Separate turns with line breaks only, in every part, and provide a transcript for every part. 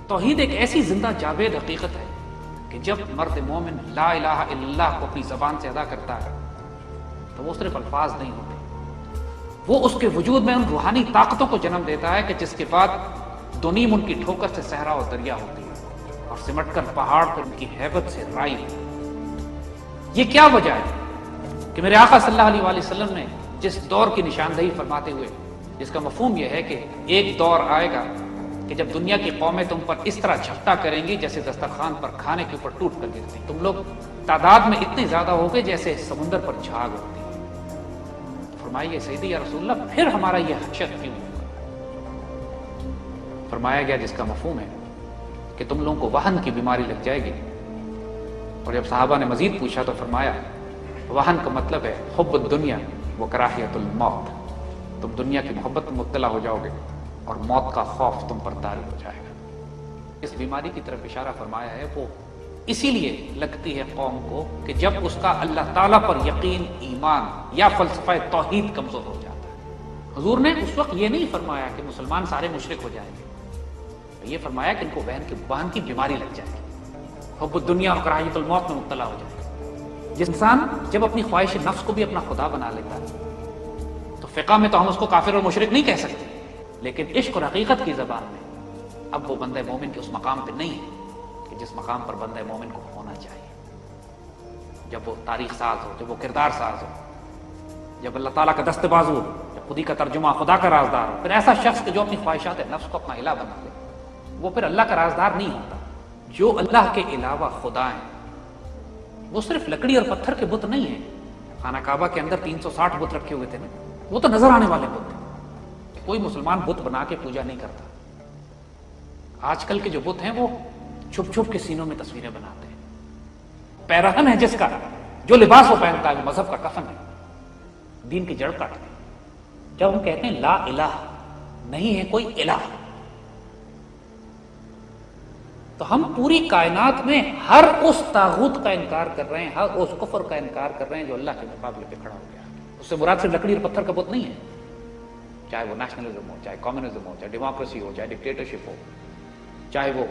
توحید ایک ایسی زندہ جاوید حقیقت ہے کہ جب مرد مومن لا الہ الا اللہ کو اپنی زبان سے ادا کرتا ہے تو وہ صرف الفاظ نہیں ہوتے، وہ اس کے وجود میں ان روحانی طاقتوں کو جنم دیتا ہے کہ جس کے بعد دونیم ان کی ٹھوکر سے صحرا و دریا ہوتی ہے اور سمٹ کر پہاڑ پر ان کی ہیبت سے رائی ہوتی ہے۔ یہ کیا وجہ ہے کہ میرے آقا صلی اللہ علیہ وآلہ وسلم نے جس دور کی نشاندہی فرماتے ہوئے، جس کا مفہوم یہ ہے کہ ایک دور آئے گا کہ جب دنیا کی قومیں تم پر اس طرح جھپٹا کریں گی جیسے دسترخوان پر کھانے کے اوپر ٹوٹ کر گرتی، تم لوگ تعداد میں اتنے زیادہ ہوگے جیسے سمندر پر جھاگ ہوتی ہے۔ فرمائیے سیدی یا رسول اللہ، پھر ہمارا یہ حشر کیوں ہوگا؟ فرمایا گیا جس کا مفہوم ہے کہ تم لوگوں کو وہن کی بیماری لگ جائے گی، اور جب صحابہ نے مزید پوچھا تو فرمایا وہن کا مطلب ہے حب الدنیا و کراہیت الموت، تم دنیا کی محبت میں مبتلا ہو جاؤ گے اور موت کا خوف تم پر طاری ہو جائے گا۔ اس بیماری کی طرف اشارہ فرمایا ہے، وہ اسی لیے لگتی ہے قوم کو کہ جب اس کا اللہ تعالیٰ پر یقین، ایمان یا فلسفہ توحید کمزور ہو جاتا ہے۔ حضور نے اس وقت یہ نہیں فرمایا کہ مسلمان سارے مشرک ہو جائیں گے، یہ فرمایا کہ ان کو وہن کی بیماری لگ جائے گی، حب الدنیا اور کراہیت الموت میں مبتلا ہو جائے گا۔ جس انسان جب اپنی خواہش نفس کو بھی اپنا خدا بنا لیتا ہے تو فقہ میں تو ہم اس کو کافر اور مشرک نہیں کہہ سکتے، لیکن عشق اور حقیقت کی زبان میں اب وہ بندہ مومن کے اس مقام پہ نہیں ہے کہ جس مقام پر بندہ مومن کو ہونا چاہیے، جب وہ تاریخ ساز ہو، جب وہ کردار ساز ہو، جب اللہ تعالیٰ کا دست بازو ہو، جب خودی کا ترجمہ خدا کا رازدار ہو۔ پھر ایسا شخص کہ جو اپنی خواہشات نفس کو اپنا الہ بنا لے، وہ پھر اللہ کا رازدار نہیں ہوتا۔ جو اللہ کے علاوہ خدا ہیں وہ صرف لکڑی اور پتھر کے بت نہیں ہیں۔ خانہ کعبہ کے اندر 360 بت رکھے ہوئے تھے نا، وہ تو نظر آنے والے بت تھے، کوئی مسلمان بت بنا کے پوجا نہیں کرتا۔ آج کل کے جو بت ہیں وہ چھپ چھپ کے سینوں میں تصویریں بناتے ہیں۔ پیرہن ہے جس کا، جو لباس وہ پہنتا ہے وہ مذہب کا کفن ہے، دین کی جڑ کاٹتے ہیں۔ جب ہم کہتے ہیں لا الہ، نہیں ہے کوئی الہ، تو ہم پوری کائنات میں ہر اس طاغوت کا انکار کر رہے ہیں، ہر اس کفر کا انکار کر رہے ہیں جو اللہ کے مقابلے پہ کھڑا ہو گیا۔ اس سے مراد صرف لکڑی اور پتھر کا بت نہیں ہے، چاہے وہ نیشنلزم ہو، چاہے کمیونزم ہو، چاہے ڈیموکریسی ہو، چاہے ڈکٹیٹرشپ ہو، چاہے وہ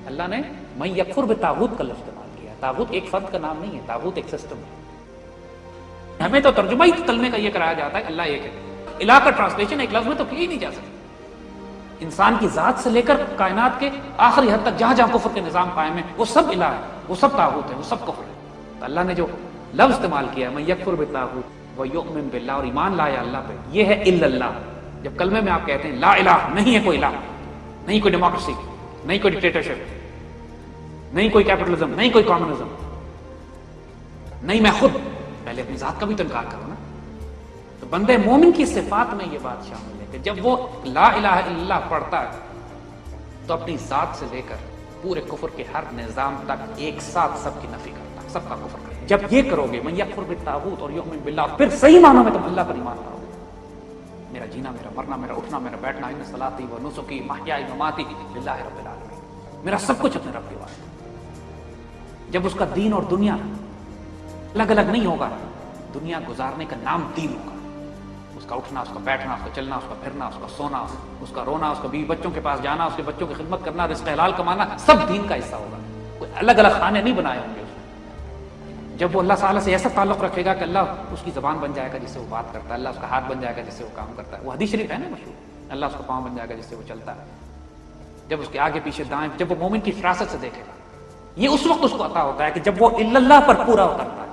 اللہ نے من یکفر بطاغوت کا لفظ استعمال کیا۔ طاغوت ایک فرد کا نام نہیں ہے، طاغوت ایک سسٹم ہے۔ ہمیں تو ترجمہ ہی کلمے کا یہ کرایا جاتا ہے کہ اللہ ایک ہے، الہ کا ٹرانسلیشن ایک لفظ میں تو کی ہی نہیں جا سکتی۔ انسان کی ذات سے لے کر کائنات کے آخری حد تک جہاں جہاں کفر کے نظام قائم ہیں وہ سب الہ ہے، وہ سب طاغوت ہے، وہ سب کفر ہے۔ تو اللہ نے جو لفظ استعمال کیا ہے من یکفر بالطاغوت ویؤمن باللہ، اور ایمان لایا اللہ پہ، یہ ہے الا اللہ۔ جب کلمے میں آپ کہتے ہیں لا الہ، نہیں ہے کوئی الہ، نہیں کوئی ڈیموکریسی، نہیں کوئی ڈکٹیٹرشپ، نہیں کوئی کیپٹلزم، نہیں کوئی کمیونزم، نہیں میں خود، پہلے اپنی ذات کا بھی تو انکار کرو نا۔ تو بندے مومن کی صفات میں یہ بات شامل ہے کہ جب وہ لا الہ الا اللہ پڑھتا ہے تو اپنی ذات سے لے کر پورے کفر کے ہر نظام تک ایک ساتھ سب کی نفی کرتا ہے، سب کا کفر کرتا ہے۔ جب یہ کرو گے من یکفر بالطاغوت اور یؤمن باللہ، پھر صحیح معنوں میں تم اللہ پر ایمان لاؤ گے۔ میرا جینا، میرا مرنا، میرا اٹھنا، میرا بیٹھنا، ان صلاتی و نسکی محیائی مماتی للہ رب العالمین، میرا سب کچھ اپنے رب کے واسطے۔ جب اس کا دین اور دنیا الگ الگ نہیں ہوگا، دنیا گزارنے کا نام دین ہوگا، اس کا اٹھنا، اس کا بیٹھنا، اس کا چلنا، اس کا پھرنا، اس کا سونا، اس کا رونا، اس کا بیوی بچوں کے پاس جانا، اس کے بچوں کی خدمت کرنا، رزق حلال کمانا، سب دین کا حصہ ہوگا۔ کوئی الگ الگ خانے نہیں بنائے ہوں گے اس نے۔ جب وہ اللہ تعالیٰ سے ایسا تعلق رکھے گا کہ اللہ اس کی زبان بن جائے گا جس سے وہ بات کرتا ہے، اللہ اس کا ہاتھ بن جائے گا جس سے وہ کام کرتا ہے، وہ حدیث شریف ہے نا مشہور، اللہ اس کا پاؤں بن جائے گا جس سے وہ چلتا ہے، جب اس کے آگے پیچھے دائیں، جب وہ مومن کی فراست سے دیکھے گا، یہ اس وقت اس کو عطا ہوتا ہے کہ جب وہ الا اللہ پر پورا اترتا ہے۔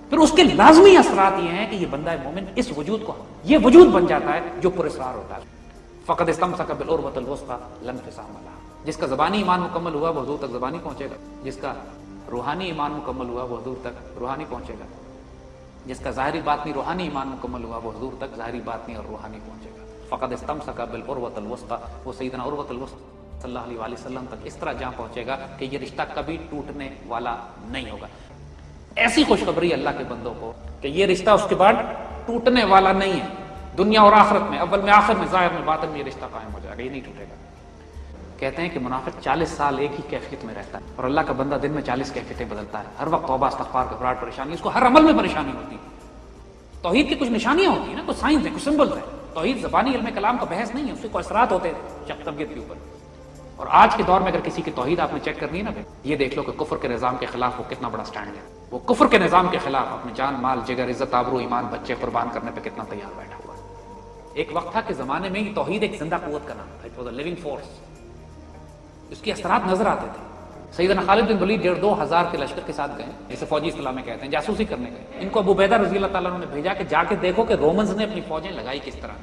پھر اس کے لازمی اثرات یہ ہیں کہ یہ بندہ مومن اس وجود کو، یہ وجود بن جاتا ہے جو پراسرار ہوتا ہے۔ فقد استمسک بالعروۃ الوثقی لا انفصام لها، جس کا زبانی ایمان مکمل ہوا وہ حضور تک زبانی پہنچے گا، جس کا روحانی ایمان مکمل ہوا وہ حضور تک روحانی پہنچے گا، جس کا ظاہری باطنی روحانی ایمان مکمل ہوا وہ حضور تک ظاہری باطنی اور روحانی پہنچے گا۔ فقد استمسک بالعروۃ الوثقی، وہ سیدنا عروۃ الوثقی صلی اللہ علیہ وآلہ وسلم تک اس طرح جہاں پہنچے گا کہ یہ رشتہ کبھی ٹوٹنے والا نہیں ہوگا۔ ایسی خوشخبری اللہ کے بندوں کو کہ یہ رشتہ اس کے بعد ٹوٹنے والا نہیں ہے، دنیا اور آخرت میں، اول میں، آخر میں، ظاہر میں، باطن میں یہ رشتہ قائم ہو جائے گا، یہ نہیں ٹوٹے گا۔ کہتے ہیں کہ منافق 40 سال ایک ہی کیفیت میں رہتا ہے اور اللہ کا بندہ دن میں 40 کیفیتیں بدلتا ہے، ہر وقت توبہ استغفار گھبراہٹ پریشانی، اس کو ہر عمل میں پریشانی ہوتی ہے۔ توحید کی کچھ نشانیاں ہوتی ہیں نا، کچھ سائنس ہیں، کچھ سمبلز ہیں۔ توحید زبانی علم کلام کا بحث نہیں ہے، اس کے کوئی اثرات ہوتے ہیں شخصیت کے اوپر، اور آج کے دور میں اگر کسی کی توحید آپ نے چیک کرنی ہے نا، یہ دیکھ لو کہ کفر کے نظام کے خلاف وہ کتنا بڑا سٹینڈ ہے. وہ کفر کے نظام کے خلاف اپنے جان مال جگر عزت آبرو ایمان بچے قربان کرنے پہ کتنا تیار بیٹھا ہوا ہے. ایک وقت تھا کہ زمانے میں یہ توحید ایک زندہ قوت کا نام تھا. It was a living force. اس کے اثرات نظر آتے تھے. سیدنا خالد بن ولید 1,500 کے لشکر کے ساتھ گئے، جسے فوجی اصطلاح میں کہتے ہیں، جاسوسی کرنے گئے. ان کو ابو عبیدہ رضی اللہ تعالیٰ نے بھیجا کہ جا کے دیکھو کہ رومنز نے اپنی فوجیں لگائی کس طرح،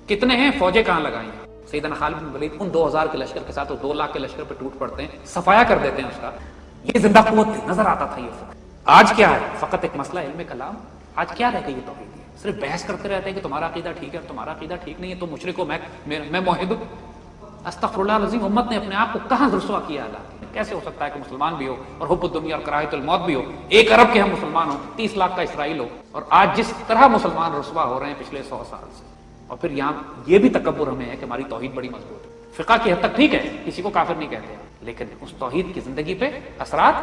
کتنے ہیں، فوجیں کہاں لگائی ہیں. سیدنا خالد بن ولید ان 2,000 کے لشکر کے ساتھ 2 لاکھ کے لشکر پہ ٹوٹ پڑتے ہیں، صفایا کر دیتے ہیں اس کا. یہ زندہ قوت تھی، نظر آتا تھا یہ فکر. آج کیا ہے؟ فقط ایک مسئلہ علم کلام. آج کیا رہ گئی یہ توحید ہے؟ صرف بحث کرتے رہتے ہیں کہ تمہارا عقیدہ ٹھیک ہے، تمہارا عقیدہ ٹھیک نہیں ہے، تم مشرک ہو، میں موحد ہوں. استغفر اللہ العظیم. امت نے اپنے آپ کو کہاں رسوا کیا ہے؟ کیسے ہو سکتا ہے کہ مسلمان بھی ہو اور حب الدنیا اور کراہت الموت بھی ہو؟ 1 ارب کے ہم مسلمان ہوں، 30 لاکھ کا اسرائیل ہو، اور آج جس طرح مسلمان رسوا ہو رہے ہیں پچھلے 100 سال سے. اور پھر یہاں یہ بھی تکبر ہمیں ہے کہ ہماری توحید بڑی مضبوط ہے. فقہ کی حد تک ٹھیک ہے، کسی کو کافر نہیں کہتے، لیکن اس توحید کی زندگی پہ اثرات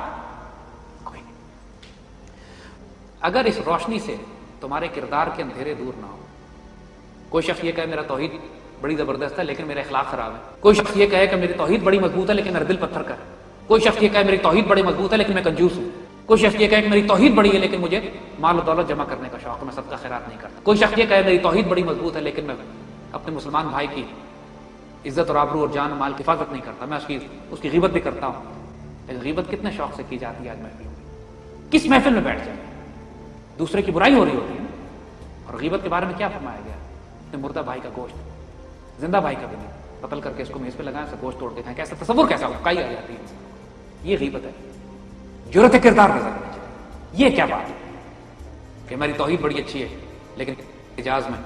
کوئی نہیں. اگر اس روشنی سے تمہارے کردار کے اندھیرے دور نہ ہو، کوئی شخص یہ کہے میرا توحید بڑی زبردست ہے لیکن میرا اخلاق خراب ہے، کوئی شخص یہ کہے کہ میری توحید بڑی مضبوط ہے لیکن میرا دل پتھر کا ہے، کوئی شخص یہ کہے میری توحید بڑی مضبوط ہے لیکن میں کنجوس ہوں، کوئی شخص یہ کہے کہ میری توحید بڑی ہے لیکن مجھے مال و دولت جمع کرنے کا شوق ہے، میں صدقہ خیرات نہیں کرتا، کوئی شخص یہ کہے میری توحید بڑی مضبوط ہے لیکن میں اپنے مسلمان بھائی کی عزت اور آبرو اور جان و مال کی حفاظت نہیں کرتا، میں اس کی غیبت بھی کرتا ہوں. لیکن غیبت کتنے شوق سے کی جاتی ہے آج محفل میں. کس محفل میں بیٹھ جائیں، دوسرے کی برائی ہو رہی ہوتی ہے. اور غیبت کے بارے میں کیا فرمایا گیا؟ اپنے مردہ بھائی کا گوشت، زندہ بھائی کا بھی نہیں، قتل کر کے اس کو میز پہ لگائیں، اسے گوشت توڑ کے کھائیں. کیسا تصور، کیسا کائی آ جاتی ہے. یہ غیبت ہے. جرأت کردار نظر آنا چاہیے. یہ کیا بات ہے کہ ہماری توحید بڑی اچھی ہے لیکن حجاز میں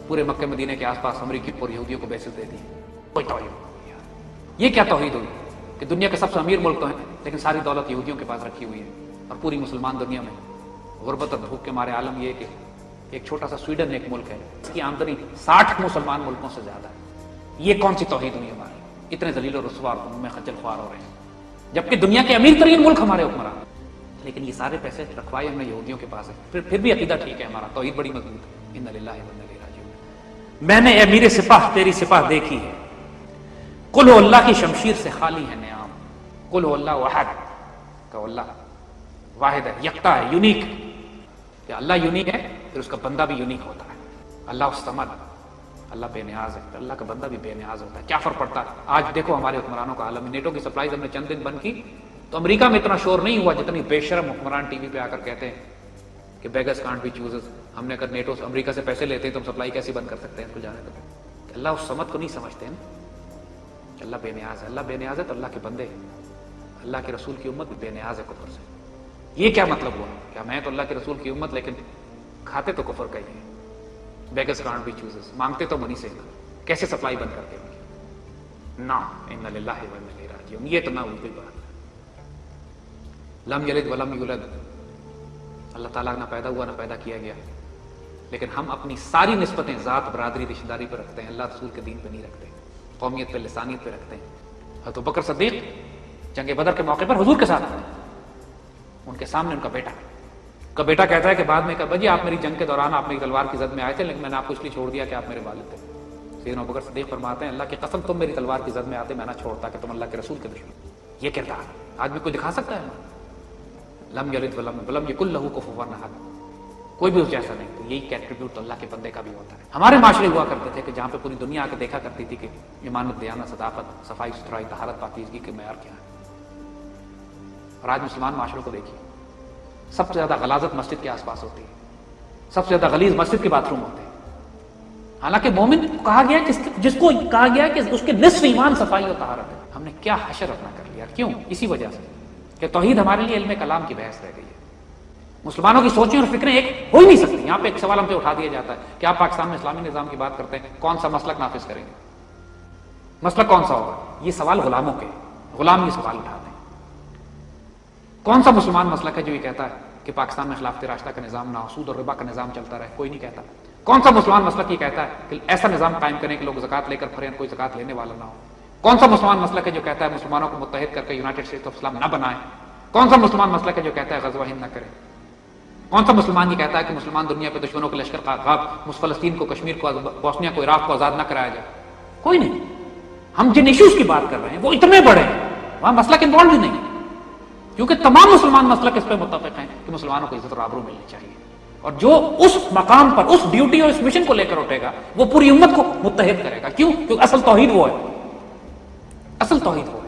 پورے مکہ مدینے کے آس پاس امریکی اور یہودیوں کو بیعت دے دی. کوئی توحید نہیں. یہ کیا توحید ہوئی کہ دنیا کے سب سے امیر ملک تو ہیں لیکن ساری دولت یہودیوں کے پاس رکھی ہوئی ہے، اور پوری مسلمان دنیا میں غربت اور بھوک کے مارے عالم یہ کہ ایک چھوٹا سا سویڈن ایک ملک ہے، اس کی آمدنی 60 مسلمان ملکوں سے زیادہ ہے. یہ کون سی توحید ہوئی ہماری؟ اتنے ذلیل و رسوا اور میں خجل خوار ہو رہے ہیں جبکہ دنیا کے امیر ترین ملک ہمارے حکمران، لیکن یہ سارے پیسے رکھوائے ہم نے یہودیوں کے پاس ہے. پھر بھی عقیدہ ٹھیک ہے ہمارا، توحید بڑی مضبوط ہے. انا للہ و انا الیہ راجعون. میں نے اے میرے سپاہ تیری سپاہ دیکھی ہے، قل ہو اللہ کی شمشیر سے خالی ہے نعام. قل ہو اللہ واحد، کہ اللہ واحد ہے، یکتا ہے، یونیک. کہ اللہ یونیک ہے پھر اس کا بندہ بھی یونیک ہوتا ہے. اللہ الصمد، اللہ بے نیاز ہے، اللہ کا بندہ بھی بے نیاز ہوتا ہے. کیا فرق پڑتا ہے؟ آج دیکھو ہمارے حکمرانوں کا عالم. نیٹو کی سپلائیز ہم نے چند دن بند کی تو امریکہ میں اتنا شور نہیں ہوا جتنی بے شرم حکمران ٹی وی پہ آ کر کہتے ہیں کہ بیگرز کانٹ بی چوزرز. ہم نے اگر نیٹو سے امریکہ سے پیسے لیتے ہیں تو ہم سپلائی کیسے بند کر سکتے ہیں اس کو جانے دو. اللہ اس سمت کو نہیں سمجھتے ہیں کہ اللہ بے نیاز ہے. اللہ بے نیاز ہے تو اللہ کے بندے، اللہ کے رسول کی امت بھی بے نیاز ہے کفر سے. یہ کیا مطلب ہوا کہ میں تو اللہ کے رسول کی امت لیکن کھاتے تو کفر کا ہی ہے. بیگرز کانٹ بی چوزرز، مانگتے تو منی سے کیسے سپلائی بند کر کے نا. انا للہ و انا الیہ راجعون. یہ تو نہ ہوئی کوئی بات. لم یلد ولم یولد، اللہ تعالیٰ نہ پیدا ہوا نہ پیدا کیا گیا، لیکن ہم اپنی ساری نسبتیں ذات برادری رشتہ داری پہ رکھتے ہیں، اللہ رسول کے دین پہ نہیں رکھتے، قومیت پہ لسانیت پہ رکھتے ہیں. حضرت بکر صدیق جنگ بدر کے موقع پر حضور کے ساتھ تھے. ان کے سامنے ان کا بیٹا کہتا ہے کہ بعد میں کہا جی آپ میری جنگ کے دوران آپ میری تلوار کی زد میں آئے تھے لیکن میں نے آپ کو اس لیے چھوڑ دیا کہ آپ میرے والد تھے. سیدنا بکر صدیق فرماتے ہیں اللہ کی قسم تم میری تلوار کی زد میں آتے میں نہ چھوڑتا کہ تم اللہ کے رسول کے دشمن. یہ کردار آج بھی کوئی دکھا سکتا ہے؟ لم یلد ولم یکن لہ کفوا احد، کوئی بھی اس جیسا نہیں. تو یہی ایٹریبیوٹ اللہ کے بندے کا بھی ہوتا ہے. ہمارے معاشرے ہوا کرتے تھے کہ جہاں پہ پوری دنیا آ کے دیکھا کرتی تھی کہ ایمانت، دیانت، صداقت، صفائی ستھرائی، طہارت، پاکیزگی کے معیار کیا ہے. اور آج مسلمان معاشروں کو دیکھیے، سب سے زیادہ غلاظت مسجد کے آس پاس ہوتی ہے، سب سے زیادہ غلیظ مسجد کے باتھ روم ہوتے ہیں. حالانکہ مومن کو کہا گیا جس کو کہا گیا کہ اس کے نصف ایمان صفائی اور طہارت ہے. ہم نے کیا حشر اپنا کر لیا. کیوں؟ اسی وجہ سے کہ توحید ہمارے لیے علم کلام کی بحث رہ گئی ہے. مسلمانوں کی سوچیں اور فکریں ایک ہو ہی نہیں سکتی. یہاں پہ ایک سوال ہم سے اٹھا دیا جاتا ہے کہ آپ پاکستان میں اسلامی نظام کی بات کرتے ہیں، کون سا مسلک نافذ کریں گے؟ مسلک کون سا ہوگا؟ یہ سوال غلاموں کے، غلام یہ سوال اٹھاتے ہیں. کون سا مسلمان مسلک ہے جو یہ کہتا ہے کہ پاکستان میں خلافت راشدہ کا نظام نہ ہو، سود اور ربا کا نظام چلتا رہے؟ کوئی نہیں کہتا. کون سا مسلمان مسلک یہ کہتا ہے کہ ایسا نظام قائم کریں کہ لوگ زکات لے کر پھریں، کوئی زکات لینے والا نہ ہو؟ کون سا مسلمان مسلک ہے جو کہتا ہے مسلمانوں کو متحد کر کے یونائٹڈ اسٹیٹس آف اسلام نہ بنائیں؟ کون سا مسلمان مسلک ہے جو کہتا ہے غزوہ ہند نہ کرے؟ کون سا مسلمان یہ کہتا ہے کہ مسلمان دنیا پہ دشمنوں کے لشکر کا فلسطین کو، کشمیر کو، بوسنیا کو، عراق کو آزاد نہ کرایا جائے؟ کوئی نہیں. ہم جن ایشوز کی بات کر رہے ہیں وہ اتنے بڑے ہیں، وہاں مسلک انوالو ہی نہیں، کیونکہ تمام مسلمان مسلک اس پہ متفق ہیں کہ مسلمانوں کو عزت اور آبرو ملنی چاہیے، اور جو اس مقام پر اس ڈیوٹی اور اس مشن کو لے کر اٹھے گا وہ پوری امت کو متحد کرے گا. کیوں؟ کیونکہ اصل توحید وہ ہے، اصل توحید وہ ہے.